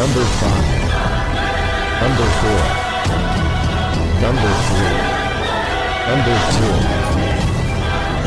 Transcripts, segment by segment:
Number 5, Number 4, Number 3, Number 2,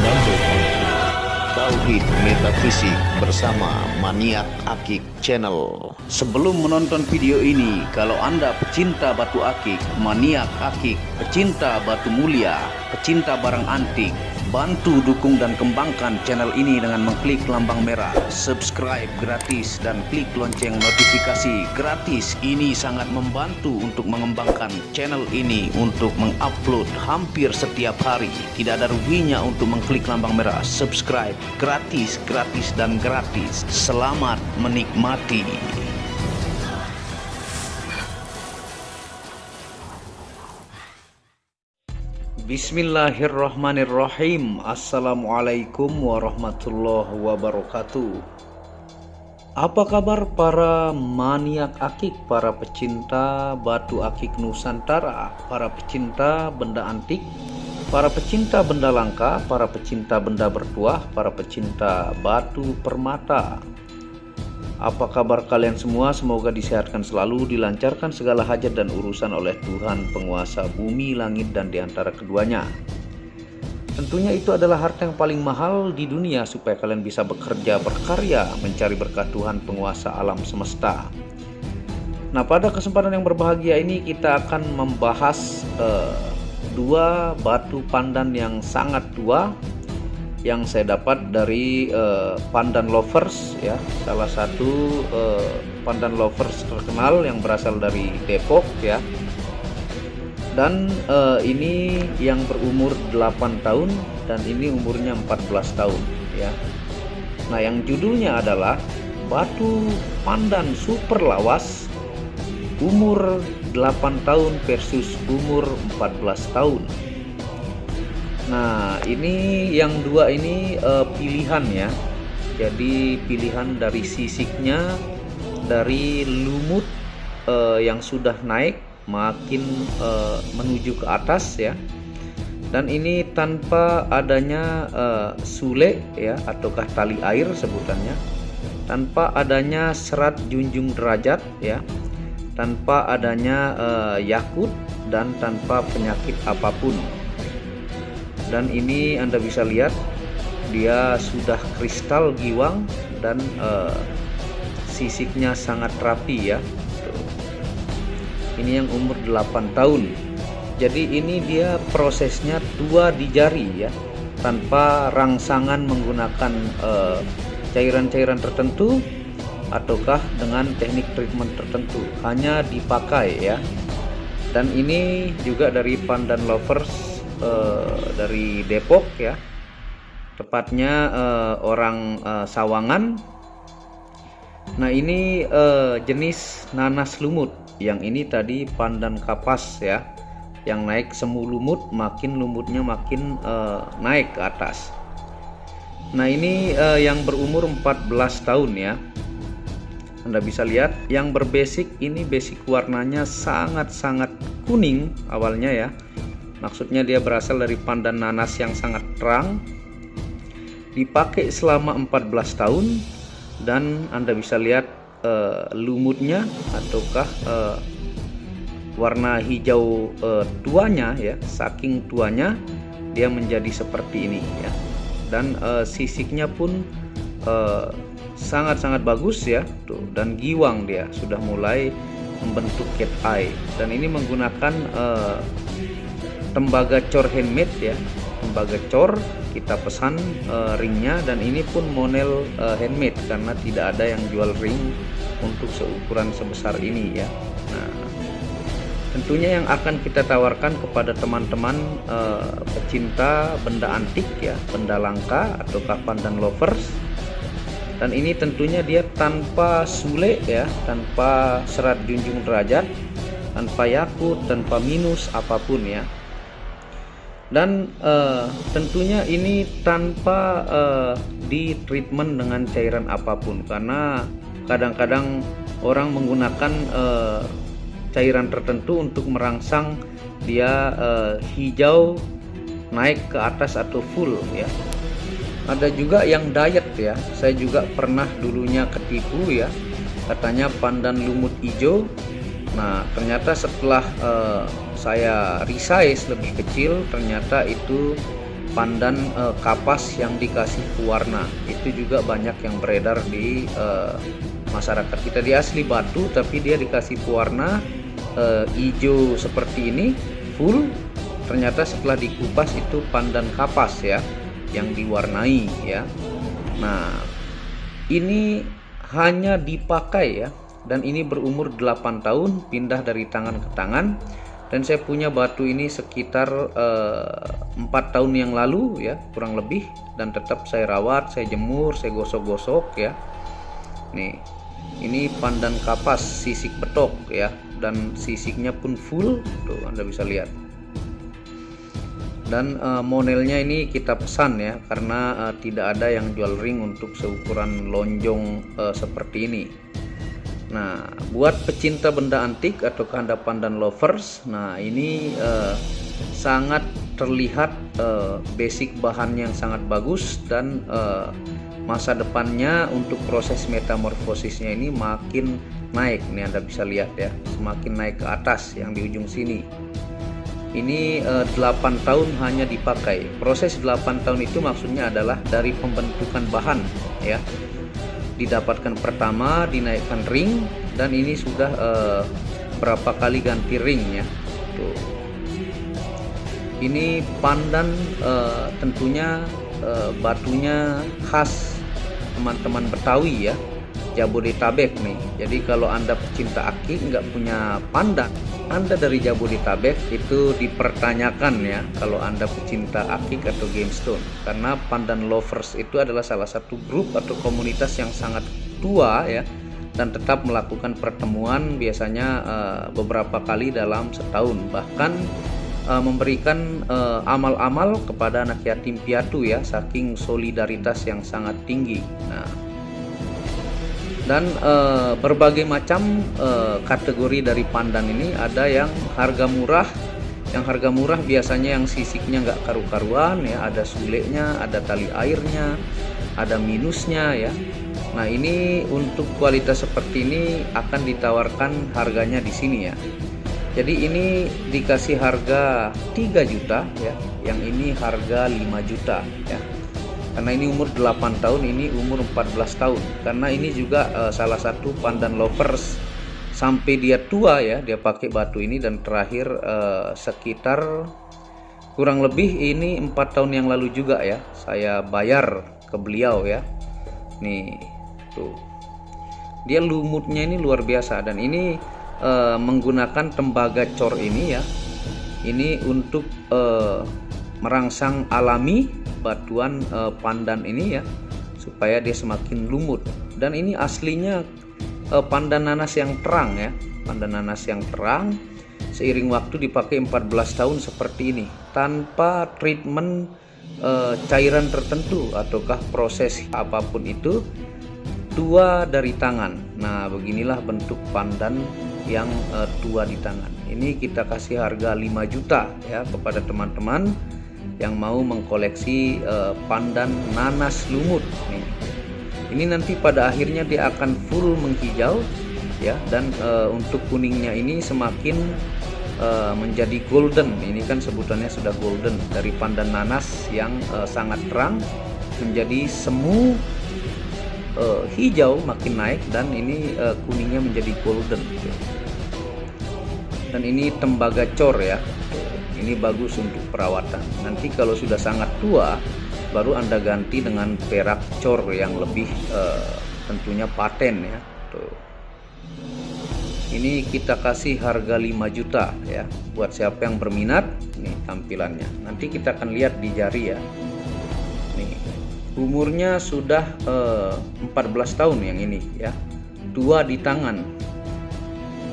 Number 1. Tauhid Metafisik bersama Maniak Akik Channel. Sebelum menonton video ini, kalau Anda pecinta batu akik, maniak akik, pecinta batu mulia, pecinta barang antik, bantu dukung dan kembangkan channel ini dengan mengklik lambang merah, subscribe gratis dan klik lonceng notifikasi gratis. Ini sangat membantu untuk mengembangkan channel ini untuk mengupload hampir setiap hari. Tidak ada ruginya untuk mengklik lambang merah, subscribe gratis, gratis dan gratis. Selamat menikmati. Bismillahirrahmanirrahim. Assalamualaikum warahmatullahi wabarakatuh. Apa kabar para maniak akik, para pecinta batu akik Nusantara, para pecinta benda antik, para pecinta benda langka, para pecinta benda bertuah, para pecinta batu permata? Apa kabar kalian semua? Semoga disehatkan selalu, dilancarkan segala hajat dan urusan oleh Tuhan penguasa bumi, langit, dan diantara keduanya. Tentunya itu adalah harta yang paling mahal di dunia, supaya kalian bisa bekerja, berkarya, mencari berkat Tuhan penguasa alam semesta. Nah, pada kesempatan yang berbahagia ini kita akan membahas dua batu pandan yang sangat tua yang saya dapat dari Pandan Lovers, ya, salah satu pandan lovers terkenal yang berasal dari Depok, ya. Dan ini yang berumur 8 tahun dan ini umurnya 14 tahun, ya. Nah, yang judulnya adalah batu pandan super lawas umur 8 tahun versus umur 14 tahun. Nah, ini yang dua ini pilihan, ya. Jadi pilihan dari sisiknya, dari lumut yang sudah naik makin menuju ke atas, ya. Dan ini tanpa adanya sule, ya, ataukah tali air sebutannya, tanpa adanya serat junjung derajat, ya, tanpa adanya yakut dan tanpa penyakit apapun. Dan ini Anda bisa lihat dia sudah kristal giwang dan sisiknya sangat rapi, ya. Ini yang umur 8 tahun. Jadi ini dia prosesnya dua di jari, ya, tanpa rangsangan menggunakan cairan-cairan tertentu ataukah dengan teknik treatment tertentu, hanya dipakai, ya. Dan ini juga dari Pandan Lovers dari Depok, ya, tepatnya orang Sawangan. Nah, ini jenis nanas lumut. Yang ini tadi pandan kapas, ya, yang naik semu lumut, makin lumutnya makin naik ke atas. Nah, ini yang berumur 14 tahun, ya. Anda bisa lihat yang berbasic ini, basic warnanya sangat-sangat kuning awalnya, ya. Maksudnya dia berasal dari pandan nanas yang sangat terang, dipakai selama 14 tahun, dan Anda bisa lihat lumutnya ataukah warna hijau tuanya, ya, saking tuanya dia menjadi seperti ini, ya. Dan sisiknya pun sangat-sangat bagus, ya, tuh, dan giwang dia sudah mulai membentuk cat eye. Dan ini menggunakan tembaga cor handmade, ya, tembaga cor kita pesan ringnya, dan ini pun model handmade karena tidak ada yang jual ring untuk seukuran sebesar ini, ya. Nah, tentunya yang akan kita tawarkan kepada teman-teman pecinta benda antik, ya, benda langka ataukah pandan lovers. Dan ini tentunya dia tanpa sule, ya, tanpa serat junjung derajat, tanpa yakut, tanpa minus apapun, ya. Dan tentunya ini tanpa di treatment dengan cairan apapun, karena kadang-kadang orang menggunakan cairan tertentu untuk merangsang dia hijau naik ke atas atau full, ya. Ada juga yang diet, ya. Saya juga pernah dulunya ketipu, ya. katanya pandan lumut hijau. Nah ternyata setelah saya resize lebih kecil, ternyata itu pandan kapas yang dikasih pewarna. Itu juga banyak yang beredar di masyarakat kita. Dia asli batu tapi dia dikasih pewarna hijau seperti ini full. Ternyata setelah dikupas itu pandan kapas ya, yang diwarnai ya. Nah ini hanya dipakai ya, dan ini berumur 8 tahun, pindah dari tangan ke tangan. Dan saya punya batu ini sekitar 4 tahun yang lalu ya, kurang lebih. Dan tetap saya rawat, saya jemur, saya gosok-gosok ya. Nih, ini pandan kapas sisik betok ya, dan sisiknya pun full tuh, Anda bisa lihat. Dan modelnya ini kita pesan ya, karena tidak ada yang jual ring untuk seukuran lonjong seperti ini. Nah buat pecinta benda antik atau Anda pandan lovers, nah ini sangat terlihat basic bahan yang sangat bagus. Dan masa depannya untuk proses metamorfosisnya ini makin naik. Nih Anda bisa lihat ya, semakin naik ke atas yang di ujung sini. Ini 8 tahun hanya dipakai. Proses 8 tahun itu maksudnya adalah dari pembentukan bahan ya, didapatkan pertama, dinaikkan ring, dan ini sudah berapa kali ganti ring ya. Tuh. Ini pandan tentunya batunya khas teman-teman Betawi ya, Jabodetabek nih. Jadi kalau Anda pecinta akik nggak punya pandan, Anda dari Jabodetabek itu dipertanyakan ya kalau Anda pecinta akik atau gemstone. Karena pandan lovers itu adalah salah satu grup atau komunitas yang sangat tua ya, dan tetap melakukan pertemuan biasanya beberapa kali dalam setahun. Bahkan memberikan amal-amal kepada anak yatim piatu ya, saking solidaritas yang sangat tinggi. Nah, dan berbagai macam kategori dari pandan ini. Ada yang harga murah. Yang harga murah biasanya yang sisiknya nggak karu-karuan ya, ada suleknya, ada tali airnya, ada minusnya ya. Nah ini untuk kualitas seperti ini akan ditawarkan harganya di sini ya. Jadi ini dikasih harga 3 juta ya, yang ini harga 5 juta ya. Karena ini umur 8 tahun, ini umur 14 tahun. Karena ini juga salah satu pandan lovers sampai dia tua ya, dia pakai batu ini. Dan terakhir sekitar kurang lebih ini 4 tahun yang lalu juga ya, saya bayar ke beliau ya. Nih tuh, dia lumutnya ini luar biasa. Dan ini menggunakan tembaga cor ini ya. Ini untuk merangsang alami batuan pandan ini ya, supaya dia semakin lumut. Dan ini aslinya pandan nanas yang terang ya, pandan nanas yang terang. Seiring waktu dipakai 14 tahun seperti ini, tanpa treatment cairan tertentu ataukah proses apapun itu, tua dari tangan. Nah beginilah bentuk pandan yang tua di tangan. Ini kita kasih harga 5 juta ya kepada teman-teman yang mau mengkoleksi pandan nanas lumut nih. Ini nanti pada akhirnya dia akan full menghijau ya, dan untuk kuningnya ini semakin menjadi golden. Ini kan sebutannya sudah golden, dari pandan nanas yang sangat terang menjadi semu hijau makin naik, dan ini kuningnya menjadi golden. Dan ini tembaga cor ya. Ini bagus untuk perawatan. Nanti kalau sudah sangat tua, baru Anda ganti dengan perak cor yang lebih tentunya paten ya. Tuh. Ini kita kasih harga 5 juta ya. Buat siapa yang berminat, nih tampilannya. Nanti kita akan lihat di jari ya. Nih, umurnya sudah 14 tahun yang ini ya. Tua di tangan.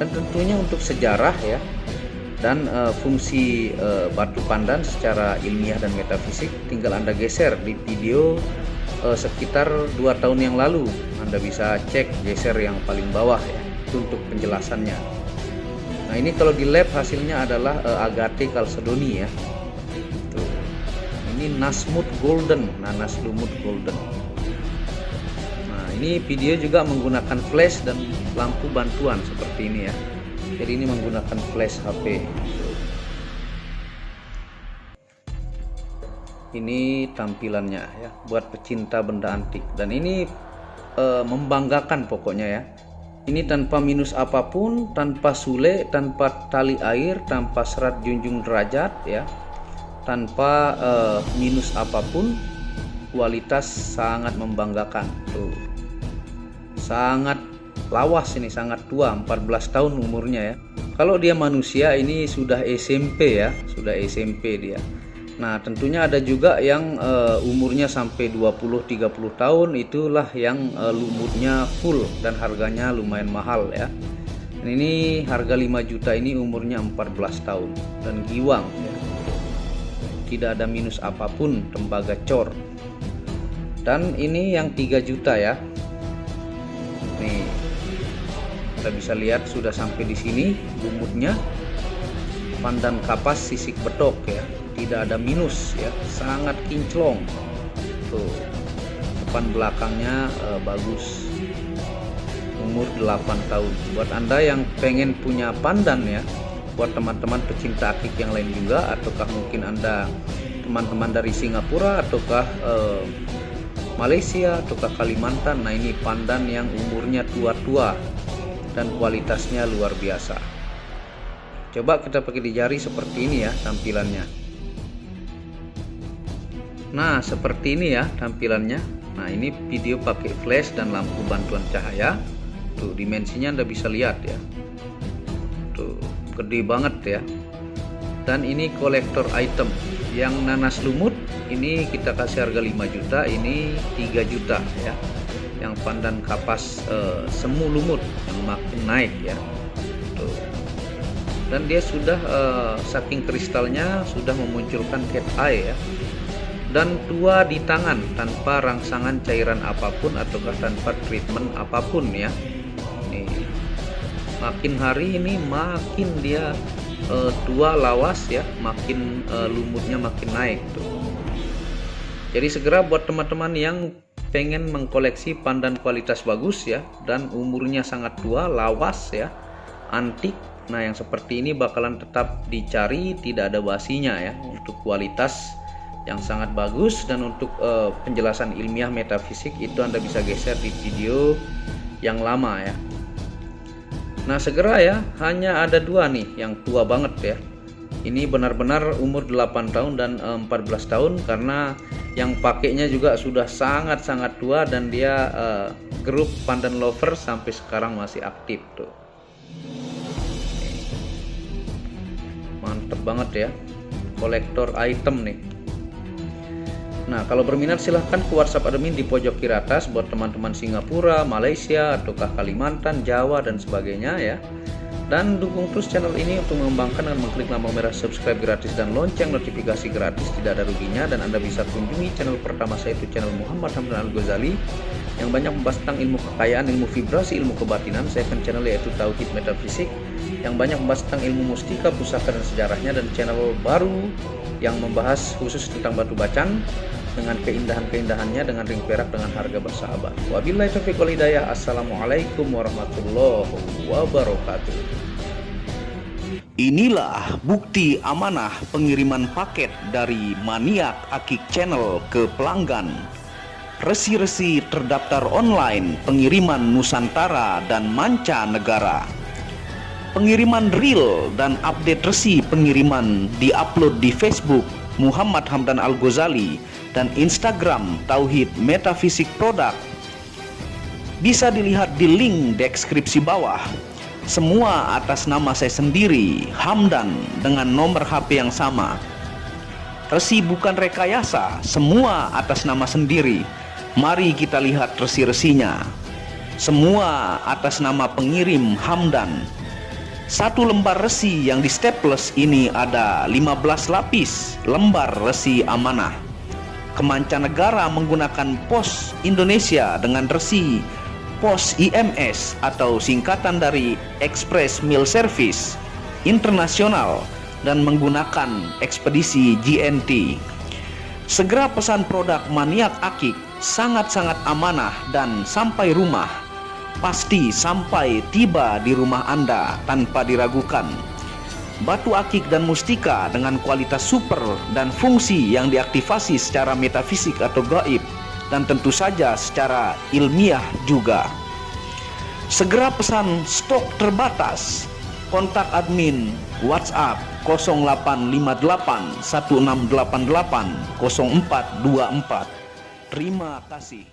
Dan tentunya untuk sejarah ya, dan fungsi batu pandan secara ilmiah dan metafisik, tinggal Anda geser di video sekitar 2 tahun yang lalu. Anda bisa cek, geser yang paling bawah ya, itu untuk penjelasannya. Nah ini kalau di lab hasilnya adalah Agate Chalcedony ya. Tuh. Ini Nasmut Golden, nanas lumut golden. Nah ini video juga menggunakan flash dan lampu bantuan seperti ini ya. Jadi ini menggunakan flash HP. Ini tampilannya ya, buat pecinta benda antik, dan ini membanggakan pokoknya ya. Ini tanpa minus apapun, tanpa sule, tanpa tali air, tanpa serat junjung derajat ya, tanpa minus apapun. Kualitas sangat membanggakan tuh, sangat lawas, ini sangat tua, 14 tahun umurnya ya. Kalau dia manusia ini sudah SMP ya, sudah SMP dia. Nah tentunya ada juga yang umurnya sampai 20-30 tahun, itulah yang lumutnya full dan harganya lumayan mahal ya. Dan ini harga 5 juta, ini umurnya 14 tahun dan giwang ya. Tidak ada minus apapun, tembaga cor. Dan ini yang 3 juta ya. Nih, kita bisa lihat sudah sampai di sini lumutnya. Pandan kapas sisik bedok ya, tidak ada minus ya, sangat kinclong. Tuh, depan belakangnya bagus. Umur 8 tahun. Buat Anda yang pengen punya pandan ya, buat teman-teman pecinta akik yang lain juga, ataukah mungkin Anda teman-teman dari Singapura, ataukah Malaysia, ataukah Kalimantan. Nah ini pandan yang umurnya tua-tua dan kualitasnya luar biasa. Coba kita pakai di jari seperti ini ya tampilannya. Nah seperti ini ya tampilannya. Nah ini video pakai flash dan lampu bantuan cahaya. Tuh dimensinya Anda bisa lihat ya. Tuh gede banget ya. Dan ini kolektor item yang nanas lumut, ini kita kasih harga 5 juta, ini 3 juta ya. Yang pandan kapas semu lumut yang makin naik ya. Tuh. Dan dia sudah saking kristalnya sudah memunculkan cat eye ya. Dan tua di tangan tanpa rangsangan cairan apapun ataukah tanpa treatment apapun ya. Nih. Makin hari ini makin dia tua lawas ya, makin lumutnya makin naik tuh. Jadi segera buat teman-teman yang pengen mengkoleksi pandan kualitas bagus ya, dan umurnya sangat tua, lawas ya, antik. Nah yang seperti ini bakalan tetap dicari, tidak ada basinya ya, untuk kualitas yang sangat bagus. Dan untuk penjelasan ilmiah metafisik itu Anda bisa geser di video yang lama ya. Nah segera ya, hanya ada 2 nih yang tua banget ya. Ini benar-benar umur 8 tahun dan 14 tahun, karena yang pakainya juga sudah sangat-sangat tua, dan dia grup pandan lover sampai sekarang masih aktif tuh. Mantep banget ya, kolektor item nih. Nah kalau berminat silahkan ke WhatsApp admin di pojok kiri atas buat teman-teman Singapura, Malaysia, ataukah Kalimantan, Jawa dan sebagainya ya. Dan dukung terus channel ini untuk mengembangkan dengan mengklik lampu merah subscribe gratis dan lonceng notifikasi gratis, tidak ada ruginya. Dan Anda bisa kunjungi channel pertama saya, itu channel Muhammad Hamdan Al-Ghazali, yang banyak membahas tentang ilmu kekayaan, ilmu vibrasi, ilmu kebatinan. Second channel yaitu Tauhid Metafisik, yang banyak membahas tentang ilmu mustika, pusaka dan sejarahnya. Dan channel baru yang membahas khusus tentang batu bacan dengan keindahan-keindahannya, dengan ring perak dengan harga bersahabat. Wabillahi taufiq wal hidayah. Assalamualaikum warahmatullahi wabarakatuh. Inilah bukti amanah pengiriman paket dari Maniak Akik Channel ke pelanggan. Resi-resi terdaftar online pengiriman Nusantara dan mancanegara. Pengiriman real dan update resi pengiriman diupload di Facebook Muhammad Hamdan Al-Ghazali dan Instagram Tauhid Metafisik Produk. Bisa dilihat di link deskripsi bawah. Semua atas nama saya sendiri, Hamdan, dengan nomor HP yang sama. Resi bukan rekayasa, semua atas nama sendiri. Mari kita lihat resi-resinya. Semua atas nama pengirim Hamdan. Satu lembar resi yang di staples ini ada 15 lapis lembar resi amanah. Kemancanegara menggunakan pos Indonesia dengan resi pos IMS atau singkatan dari Express Mail Service Internasional, dan menggunakan ekspedisi GNT. Segera pesan produk Maniak Akik sangat-sangat amanah dan sampai rumah. Pasti sampai tiba di rumah Anda tanpa diragukan. Batu akik dan mustika dengan kualitas super dan fungsi yang diaktifasi secara metafisik atau gaib, dan tentu saja secara ilmiah juga. Segera pesan, stok terbatas. Kontak admin WhatsApp 0858 1688 0424. Terima kasih.